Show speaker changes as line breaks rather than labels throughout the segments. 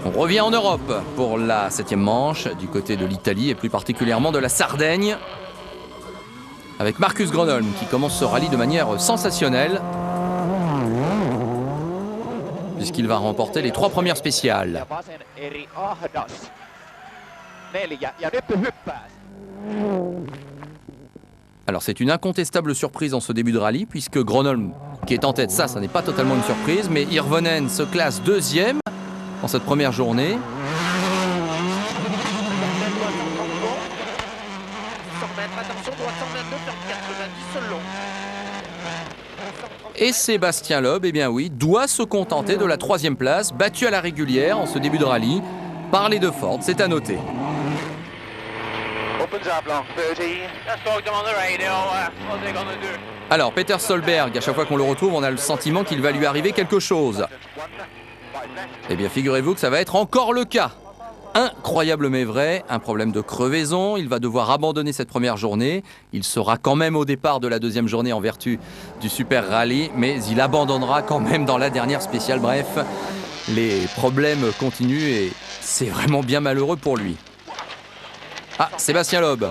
On revient en Europe pour la 7e manche, du côté de l'Italie et plus particulièrement de la Sardaigne. Avec Marcus Gronholm qui commence ce rallye de manière sensationnelle. Puisqu'il va remporter les 3 premières spéciales. Alors c'est une incontestable surprise en ce début de rallye, puisque Gronholm qui est en tête, ça n'est pas totalement une surprise, mais Hirvonen se classe 2e en cette première journée. Et Sébastien Loeb, eh bien oui, doit se contenter de la 3e place, battu à la régulière en ce début de rallye par les 2 Ford, c'est à noter. Alors, Peter Solberg, à chaque fois qu'on le retrouve, on a le sentiment qu'il va lui arriver quelque chose. Eh bien, figurez-vous que ça va être encore le cas. Incroyable mais vrai, un problème de crevaison, il va devoir abandonner cette première journée. Il sera quand même au départ de la 2e journée en vertu du Super Rallye, mais il abandonnera quand même dans la dernière spéciale. Bref, les problèmes continuent et c'est vraiment bien malheureux pour lui. Ah, Sébastien Loeb.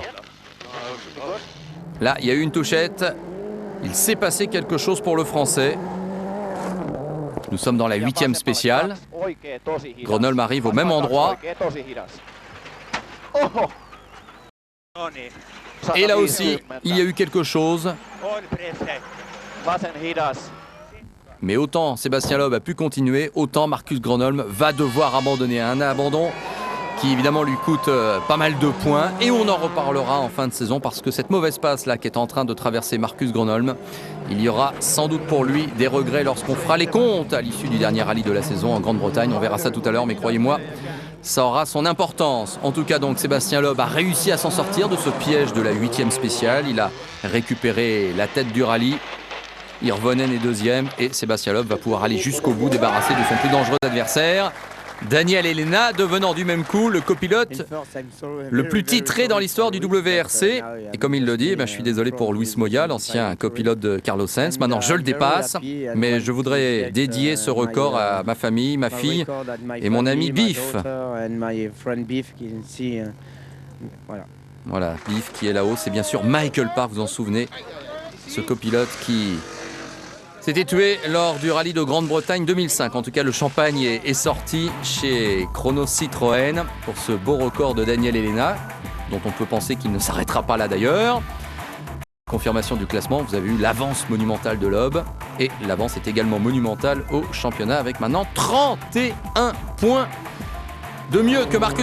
Là, il y a eu une touchette. Il s'est passé quelque chose pour le Français. Nous sommes dans la 8e spéciale. Gronholm arrive au même endroit. Et là aussi, il y a eu quelque chose. Mais autant Sébastien Loeb a pu continuer, autant Marcus Gronholm va devoir abandonner. Un abandon qui évidemment lui coûte pas mal de points. Et on en reparlera en fin de saison parce que cette mauvaise passe là qui est en train de traverser Marcus Gronholm, il y aura sans doute pour lui des regrets lorsqu'on fera les comptes à l'issue du dernier rallye de la saison en Grande-Bretagne. On verra ça tout à l'heure, mais croyez-moi, ça aura son importance. En tout cas, donc, Sébastien Loeb a réussi à s'en sortir de ce piège de la 8e spéciale. Il a récupéré la tête du rallye. Hirvonen est 2e et Sébastien Loeb va pouvoir aller jusqu'au bout, débarrassé de son plus dangereux adversaire. Daniel Elena devenant du même coup le copilote le plus titré dans l'histoire du WRC. Et comme il le dit, je suis désolé pour Luis Moya, l'ancien copilote de Carlos Sainz. Maintenant, je le dépasse, mais je voudrais dédier ce record à ma famille, ma fille et mon ami Biff. Voilà, Biff qui est là-haut. C'est bien sûr Michael Parr, vous en souvenez, ce copilote qui s'était tué lors du rallye de Grande-Bretagne 2005. En tout cas, le champagne est sorti chez Chronos Citroën pour ce beau record de Daniel Elena, dont on peut penser qu'il ne s'arrêtera pas là d'ailleurs. Confirmation du classement, vous avez eu l'avance monumentale de Loeb. Et l'avance est également monumentale au championnat avec maintenant 31 points de mieux que Marcus